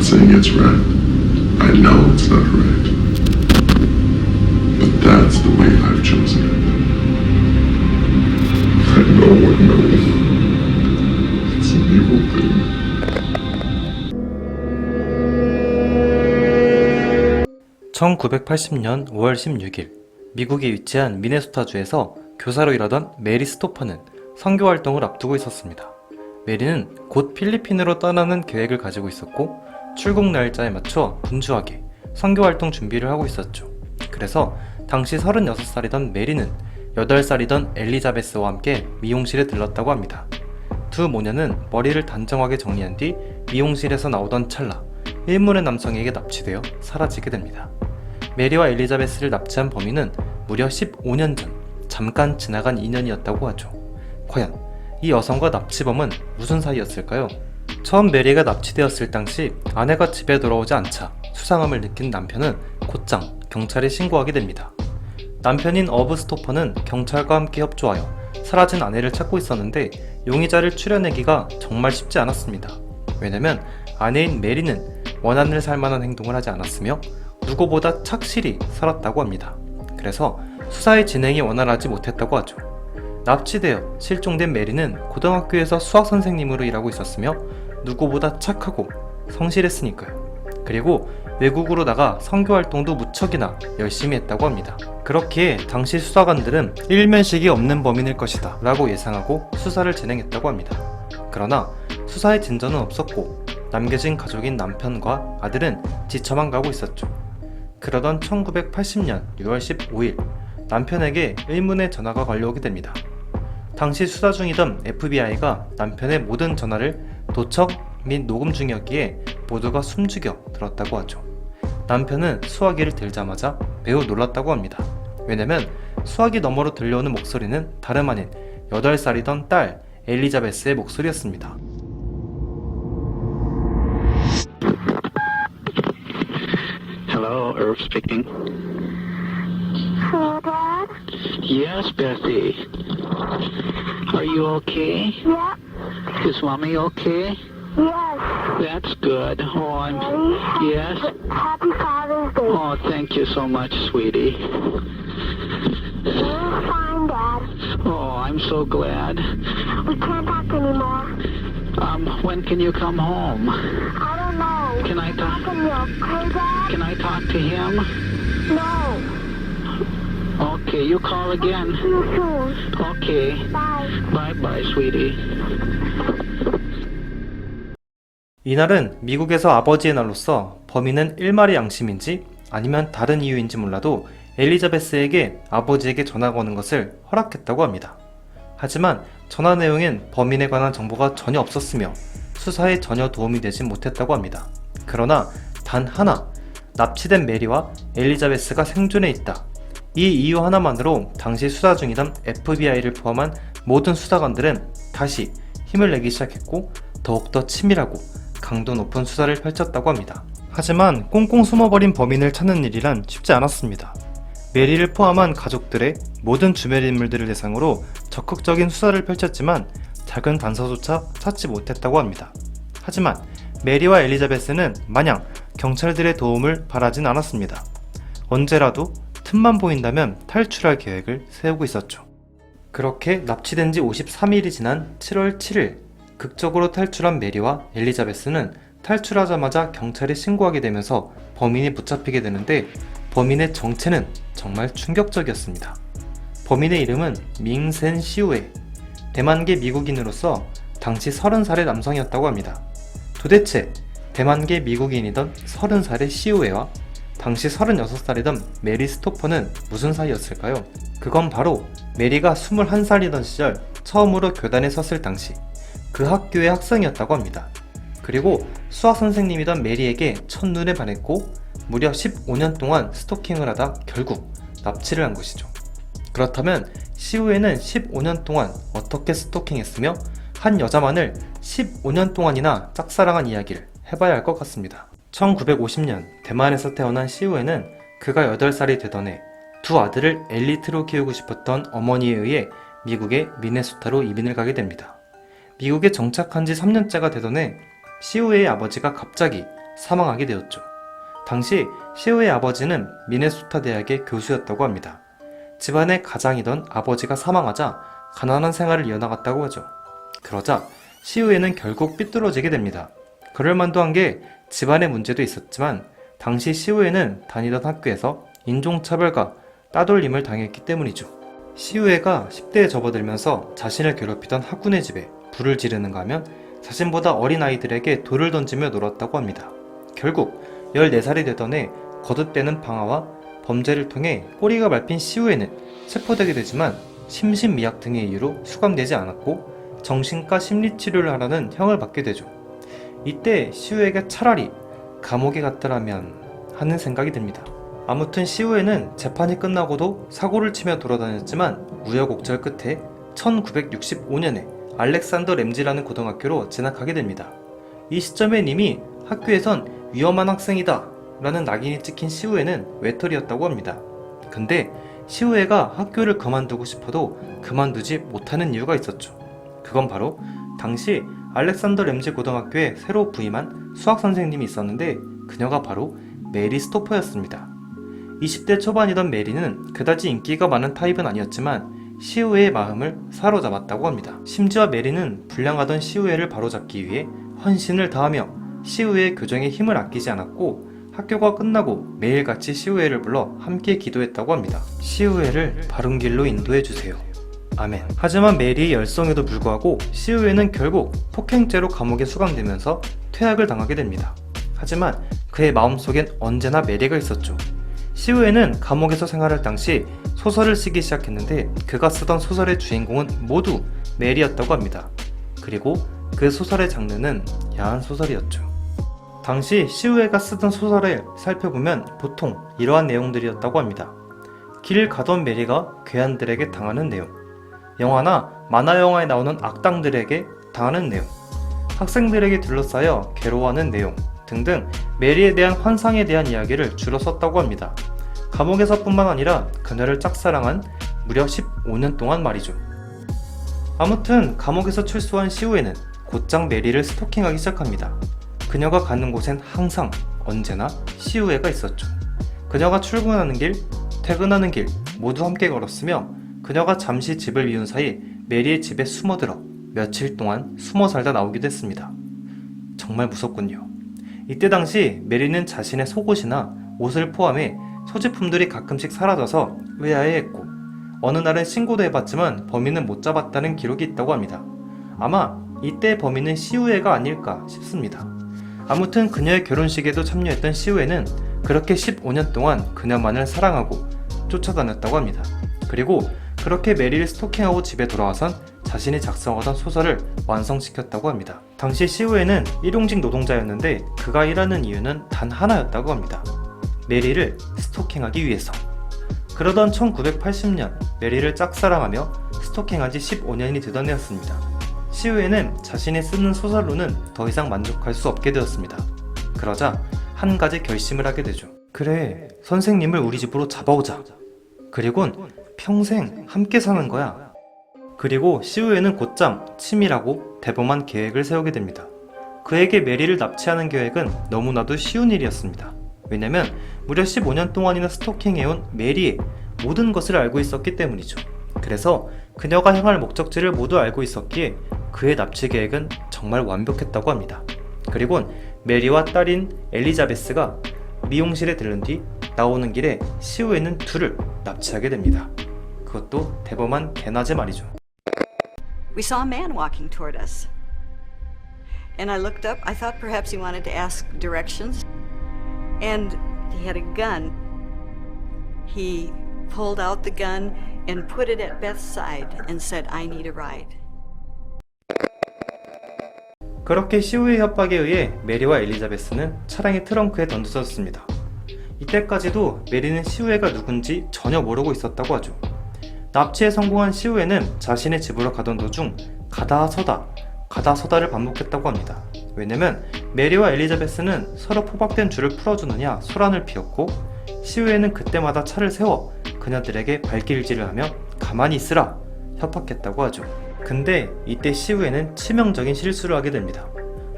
saying it's right. I know it's not right. But that's the way I've chosen it. And no one knows. It's an evil thing. 1980년 5월 16일 미국에 위치한 미네소타주에서 교사로 일하던 메리 스토퍼는 선교 활동을 앞두고 있었습니다. 메리는 곧 필리핀으로 떠나는 계획을 가지고 있었고 출국 날짜에 맞춰 분주하게 선교 활동 준비를 하고 있었죠. 그래서 당시 36살이던 메리는 8살이던 엘리자베스와 함께 미용실에 들렀다고 합니다. 두 모녀는 머리를 단정하게 정리한 뒤 미용실에서 나오던 찰나 일문의 남성에게 납치되어 사라지게 됩니다. 메리와 엘리자베스를 납치한 범인은 무려 15년 전 잠깐 지나간 인연이었다고 하죠. 과연 이 여성과 납치범은 무슨 사이였을까요? 처음 메리가 납치되었을 당시 아내가 집에 돌아오지 않자 수상함을 느낀 남편은 곧장 경찰에 신고하게 됩니다. 남편인 어브 스토퍼는 경찰과 함께 협조하여 사라진 아내를 찾고 있었는데 용의자를 추려내기가 정말 쉽지 않았습니다. 왜냐면 아내인 메리는 원한을 살 만한 행동을 하지 않았으며 누구보다 착실히 살았다고 합니다. 그래서 수사의 진행이 원활하지 못했다고 하죠. 납치되어 실종된 메리는 고등학교에서 수학 선생님으로 일하고 있었으며 누구보다 착하고 성실했으니까요. 그리고 외국으로 나가 선교 활동도 무척이나 열심히 했다고 합니다. 그렇기에 당시 수사관들은 일면식이 없는 범인일 것이다 라고 예상하고 수사를 진행했다고 합니다. 그러나 수사에 진전은 없었고 남겨진 가족인 남편과 아들은 지쳐만 가고 있었죠. 그러던 1980년 6월 15일 남편에게 의문의 전화가 걸려오게 됩니다. 당시 수사 중이던 FBI가 남편의 모든 전화를 도청 및 녹음 중이었기에 모두가 숨죽여 들었다고 하죠. 남편은 수화기를 들자마자 매우 놀랐다고 합니다. 왜냐면 수화기 너머로 들려오는 목소리는 다름 아닌 8살이던 딸 엘리자베스의 목소리였습니다. Hello, Irv speaking. Hello, Dad? Yes, Bessie. Are you okay? Yeah. Is Mommy okay? Yes. That's good. Oh, I'm... Daddy? Yes? Happy Father's Day. Oh, thank you so much, sweetie. We're fine, Dad. Oh, I'm so glad. We can't talk anymore. When can you come home? I don't know. Can I talk? Talk in milk, okay, Dad? Can I talk to him? No. Okay, you call again. See you soon. Okay. Bye. Bye-bye, sweetie. 이날은 미국에서 아버지의 날로서 범인은 일말의 양심인지 아니면 다른 이유인지 몰라도 엘리자베스에게 아버지에게 전화가 오는 것을 허락했다고 합니다. 하지만 전화 내용엔 범인에 관한 정보가 전혀 없었으며 수사에 전혀 도움이 되지 못했다고 합니다. 그러나 단 하나, 납치된 메리와 엘리자베스가 생존해 있다. 이 이유 하나만으로 당시 수사 중이던 FBI를 포함한 모든 수사관들은 다시 힘을 내기 시작했고 더욱더 치밀하고 강도 높은 수사를 펼쳤다고 합니다. 하지만 꽁꽁 숨어버린 범인을 찾는 일이란 쉽지 않았습니다. 메리를 포함한 가족들의 모든 주변 인물들을 대상으로 적극적인 수사를 펼쳤지만 작은 단서조차 찾지 못했다고 합니다. 하지만 메리와 엘리자베스는 마냥 경찰들의 도움을 바라진 않았습니다. 언제라도 틈만 보인다면 탈출할 계획을 세우고 있었죠. 그렇게 납치된 지 53일이 지난 7월 7일 극적으로 탈출한 메리와 엘리자베스는 탈출하자마자 경찰에 신고하게 되면서 범인이 붙잡히게 되는데 범인의 정체는 정말 충격적이었습니다. 범인의 이름은 밍센 시우에, 대만계 미국인으로서 당시 30살의 남성이었다고 합니다. 도대체 대만계 미국인이던 30살의 시우에와 당시 36살이던 메리 스토퍼는 무슨 사이였을까요? 그건 바로 메리가 21살이던 시절 처음으로 교단에 섰을 당시 그 학교의 학생이었다고 합니다. 그리고 수학 선생님이던 메리에게 첫눈에 반했고 무려 15년 동안 스토킹을 하다 결국 납치를 한 것이죠. 그렇다면 시우에는 15년 동안 어떻게 스토킹했으며 한 여자만을 15년 동안이나 짝사랑한 이야기를 해봐야 할 것 같습니다. 1950년 대만에서 태어난 시우에는 그가 8살이 되던 해 두 아들을 엘리트로 키우고 싶었던 어머니에 의해 미국의 미네소타로 이민을 가게 됩니다. 미국에 정착한 지 3년째가 되던 해 시우에의 아버지가 갑자기 사망하게 되었죠. 당시 시우의 아버지는 미네소타 대학의 교수였다고 합니다. 집안의 가장이던 아버지가 사망하자 가난한 생활을 이어나갔다고 하죠. 그러자 시우에는 결국 삐뚤어지게 됩니다. 그럴 만도 한 게 집안의 문제도 있었지만 당시 시우에는 다니던 학교에서 인종차별과 따돌림을 당했기 때문이죠. 시우에가 10대에 접어들면서 자신을 괴롭히던 학군의 집에 불을 지르는가 하면 자신보다 어린 아이들에게 돌을 던지며 놀았다고 합니다. 결국 14살이 되던 해 거듭되는 방화와 범죄를 통해 꼬리가 밟힌 시우에는 체포되게 되지만 심신미약 등의 이유로 수감되지 않았고 정신과 심리치료를 하라는 형을 받게 되죠. 이때 시우에가 차라리 감옥에 갔더라면 하는 생각이 듭니다. 아무튼 시우에는 재판이 끝나고도 사고를 치며 돌아다녔지만 우여곡절 끝에 1965년에 알렉산더 램지라는 고등학교로 진학하게 됩니다. 이 시점엔 이미 학교에선 위험한 학생이다 라는 낙인이 찍힌 시우에는 외톨이였다고 합니다. 근데 시우에가 학교를 그만두고 싶어도 그만두지 못하는 이유가 있었죠. 그건 바로 당시 알렉산더 램지 고등학교에 새로 부임한 수학 선생님이 있었는데 그녀가 바로 메리 스토퍼였습니다. 20대 초반이던 메리는 그다지 인기가 많은 타입은 아니었지만 시우에의 마음을 사로잡았다고 합니다. 심지어 메리는 불량하던 시우에를 바로잡기 위해 헌신을 다하며 시우에의 교정에 힘을 아끼지 않았고 학교가 끝나고 매일같이 시우에를 불러 함께 기도했다고 합니다. 시우에를 바른 길로 인도해주세요. 아멘. 하지만 메리의 열성에도 불구하고 시우에는 결국 폭행죄로 감옥에 수감되면서 퇴학을 당하게 됩니다. 하지만 그의 마음속엔 언제나 메리가 있었죠. 시우에는 감옥에서 생활할 당시 소설을 쓰기 시작했는데 그가 쓰던 소설의 주인공은 모두 메리였다고 합니다. 그리고 그 소설의 장르는 야한 소설이었죠. 당시 시우에가 쓰던 소설을 살펴보면 보통 이러한 내용들이었다고 합니다. 길을 가던 메리가 괴한들에게 당하는 내용, 영화나 만화 영화에 나오는 악당들에게 당하는 내용, 학생들에게 둘러싸여 괴로워하는 내용 등등 메리에 대한 환상에 대한 이야기를 주로 썼다고 합니다. 감옥에서뿐만 아니라 그녀를 짝사랑한 무려 15년 동안 말이죠. 아무튼 감옥에서 출소한 시우에는 곧장 메리를 스토킹하기 시작합니다. 그녀가 가는 곳엔 항상 언제나 시우에가 있었죠. 그녀가 출근하는 길, 퇴근하는 길 모두 함께 걸었으며 그녀가 잠시 집을 비운 사이 메리의 집에 숨어들어 며칠 동안 숨어 살다 나오기도 했습니다. 정말 무섭군요. 이때 당시 메리는 자신의 속옷이나 옷을 포함해 소지품들이 가끔씩 사라져서 의아해했고 어느 날은 신고도 해봤지만 범인은 못 잡았다는 기록이 있다고 합니다. 아마 이때 범인은 시우에가 아닐까 싶습니다. 아무튼 그녀의 결혼식에도 참여했던 시우에는 그렇게 15년 동안 그녀만을 사랑하고 쫓아다녔다고 합니다. 그리고 그렇게 메리를 스토킹하고 집에 돌아와선 자신이 작성하던 소설을 완성시켰다고 합니다. 당시 시우에는 일용직 노동자였는데 그가 일하는 이유는 단 하나였다고 합니다. 메리를 스토킹하기 위해서. 그러던 1980년 메리를 짝사랑하며 스토킹한 지 15년이 되던 해였습니다. 시우에는 자신이 쓰는 소설로는 더 이상 만족할 수 없게 되었습니다. 그러자 한 가지 결심을 하게 되죠. 그래, 선생님을 우리 집으로 잡아오자. 그리곤 평생 함께 사는 거야. 그리고 시우에는 곧장 치밀하고 대범한 계획을 세우게 됩니다. 그에게 메리를 납치하는 계획은 너무나도 쉬운 일이었습니다. 왜냐면 무려 15년 동안이나 스토킹해온 메리의 모든 것을 알고 있었기 때문이죠. 그래서 그녀가 향할 목적지를 모두 알고 있었기에 그의 납치 계획은 정말 완벽했다고 합니다. 그리곤 메리와 딸인 엘리자베스가 미용실에 들른 뒤 나오는 길에 시우에는 둘을 납치하게 됩니다. 그것도 대범한 개나제 말이죠. We saw a man walking toward us. And I looked up. I thought perhaps he wanted to ask directions. And he had a gun. He pulled out the gun and put it at Beth's side and said, I need a ride. 그렇게 시우의 협박에 의해 메리와 엘리자베스는 차량의 트렁크에 던져졌습니다. 이때까지도 메리는 시우에가 누군지 전혀 모르고 있었다고 하죠. 납치에 성공한 시우에는 자신의 집으로 가던 도중 가다 서다를 반복했다고 합니다. 왜냐면 메리와 엘리자베스는 서로 포박된 줄을 풀어주느냐 소란을 피웠고 시우에는 그때마다 차를 세워 그녀들에게 발길질을 하며 가만히 있으라 협박했다고 하죠. 근데 이때 시우에는 치명적인 실수를 하게 됩니다.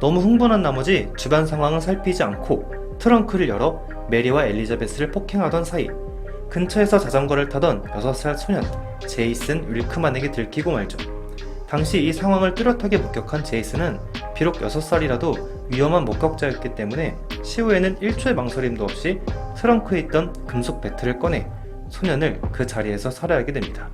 너무 흥분한 나머지 주변 상황을 살피지 않고 트렁크를 열어 메리와 엘리자베스를 폭행하던 사이 근처에서 자전거를 타던 6살 소년 제이슨 윌크만에게 들키고 말죠. 당시 이 상황을 뚜렷하게 목격한 제이슨은 비록 6살이라도 위험한 목격자였기 때문에 시후에는 1초의 망설임도 없이 트렁크에 있던 금속 배트를 꺼내 소년을 그 자리에서 살해하게 됩니다.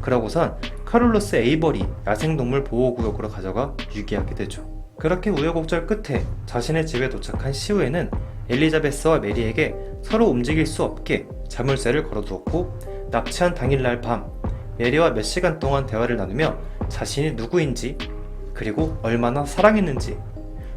그러고선 카를로스 에이버리 야생동물 보호구역으로 가져가 유기하게 되죠. 그렇게 우여곡절 끝에 자신의 집에 도착한 시후에는 엘리자베스와 메리에게 서로 움직일 수 없게 자물쇠를 걸어두었고 납치한 당일날 밤 메리와 몇 시간 동안 대화를 나누며 자신이 누구인지 그리고 얼마나 사랑했는지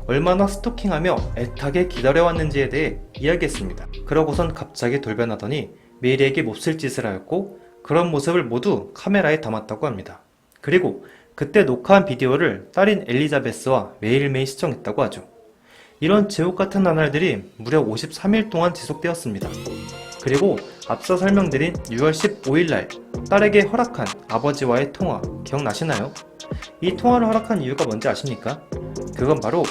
얼마나 스토킹하며 애타게 기다려왔는지에 대해 이야기했습니다. 그러고선 갑자기 돌변하더니 메리에게 몹쓸 짓을 하였고 그런 모습을 모두 카메라에 담았다고 합니다. 그리고 그때 녹화한 비디오를 딸인 엘리자베스와 매일매일 시청했다고 하죠. 이런 지옥같은 나날들이 무려 53일 동안 지속되었습니다. 그리고 앞서 설명드린 6월 15일날 딸에게 허락한 아버지와의 통화 기억나시나요? 이 통화를 허락한 이유가 뭔지 아십니까? 그건 바로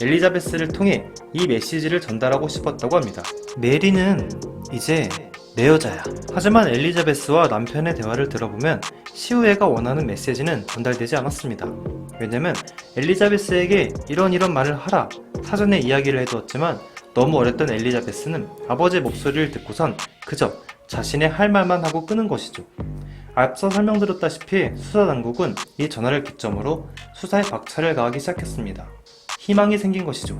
엘리자베스를 통해 이 메시지를 전달하고 싶었다고 합니다. 메리는 이제 내 여자야. 하지만 엘리자베스와 남편의 대화를 들어보면 시우에가 원하는 메시지는 전달되지 않았습니다. 왜냐면 엘리자베스에게 이런 말을 하라 사전에 이야기를 해두었지만 너무 어렸던 엘리자베스는 아버지의 목소리를 듣고선 그저 자신의 할 말만 하고 끄는 것이죠. 앞서 설명드렸다시피 수사당국은 이 전화를 기점으로 수사에 박차를 가하기 시작했습니다. 희망이 생긴 것이죠.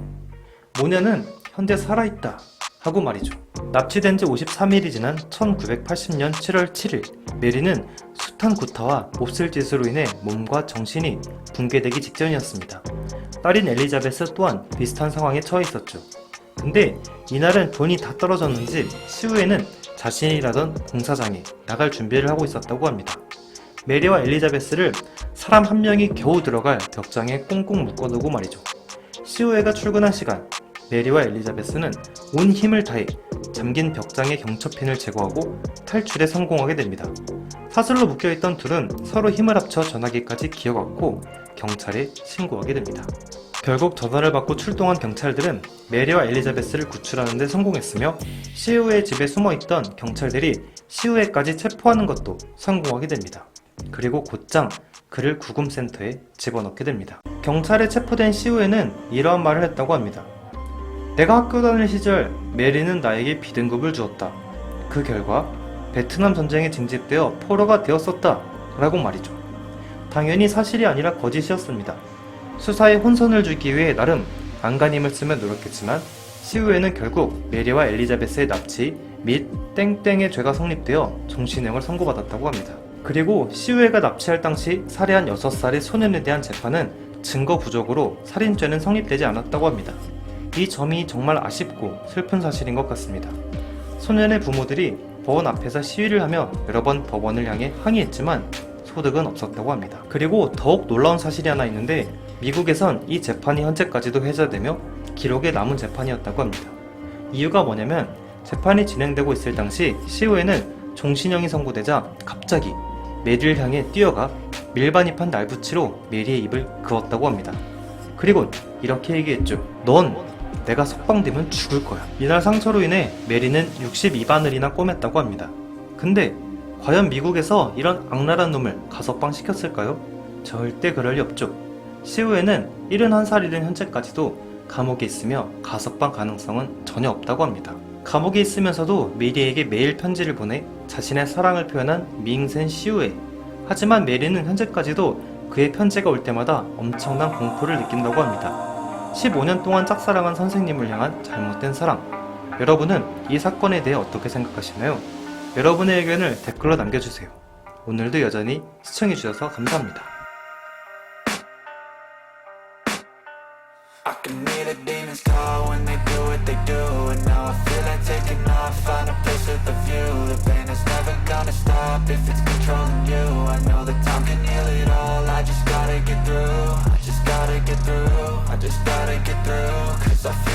모녀는 현재 살아있다 하고 말이죠. 납치된 지 53일이 지난 1980년 7월 7일 메리는 숱한 구타와 몹쓸 짓으로 인해 몸과 정신이 붕괴되기 직전이었습니다. 딸인 엘리자베스 또한 비슷한 상황에 처해 있었죠. 근데 이날은 돈이 다 떨어졌는지 시후에는 자신이 일하던 공사장에 나갈 준비를 하고 있었다고 합니다. 메리와 엘리자베스를 사람 한 명이 겨우 들어갈 벽장에 꽁꽁 묶어두고 말이죠. 시후에가 출근한 시간 메리와 엘리자베스는 온 힘을 다해 잠긴 벽장의 경첩핀을 제거하고 탈출에 성공하게 됩니다. 사슬로 묶여있던 둘은 서로 힘을 합쳐 전화기까지 기어갔고 경찰에 신고하게 됩니다. 결국 전화를 받고 출동한 경찰들은 메리와 엘리자베스를 구출하는 데 성공했으며 시우의 집에 숨어있던 경찰들이 시우에까지 체포하는 것도 성공하게 됩니다. 그리고 곧장 그를 구금센터에 집어넣게 됩니다. 경찰에 체포된 시우에는 이러한 말을 했다고 합니다. 내가 학교 다닐 시절 메리는 나에게 비등급을 주었다. 그 결과 베트남 전쟁에 징집되어 포로가 되었었다 라고 말이죠. 당연히 사실이 아니라 거짓이었습니다. 수사에 혼선을 주기 위해 나름 안간힘을 쓰며 노력했지만 시후에는 결국 메리와 엘리자베스의 납치 및 땡땡의 죄가 성립되어 종신형을 선고받았다고 합니다. 그리고 시후에가 납치할 당시 살해한 6살의 소년에 대한 재판은 증거 부족으로 살인죄는 성립되지 않았다고 합니다. 이 점이 정말 아쉽고 슬픈 사실인 것 같습니다. 소년의 부모들이 법원 앞에서 시위를 하며 여러 번 법원을 향해 항의했지만 소득은 없었다고 합니다. 그리고 더욱 놀라운 사실이 하나 있는데 미국에선 이 재판이 현재까지도 회자되며 기록에 남은 재판이었다고 합니다. 이유가 뭐냐면 재판이 진행되고 있을 당시 시후에는 종신형이 선고되자 갑자기 메리를 향해 뛰어가 밀반입한 날붙이로 메리의 입을 그었다고 합니다. 그리고 이렇게 얘기했죠. 넌 내가 석방되면 죽을 거야. 이날 상처로 인해 메리는 62바늘이나 꿰맸다고 합니다. 근데 과연 미국에서 이런 악랄한 놈을 가석방 시켰을까요? 절대 그럴 리 없죠. 시후에는 71살이 된 현재까지도 감옥에 있으며 가석방 가능성은 전혀 없다고 합니다. 감옥에 있으면서도 메리에게 매일 편지를 보내 자신의 사랑을 표현한 미잉센 시후에. 하지만 메리는 현재까지도 그의 편지가 올 때마다 엄청난 공포를 느낀다고 합니다. 15년 동안 짝사랑한 선생님을 향한 잘못된 사랑. 여러분은 이 사건에 대해 어떻게 생각하시나요? 여러분의 의견을 댓글로 남겨주세요. 오늘도 여전히 시청해주셔서 감사합니다. I can hear the demons call when they do what they do. And now I feel like taking off, find a place with a view. The pain is never gonna stop if it's controlling you. I know that time can heal it all, I just gotta get through. I just gotta get through, I just gotta get through. Cause I feel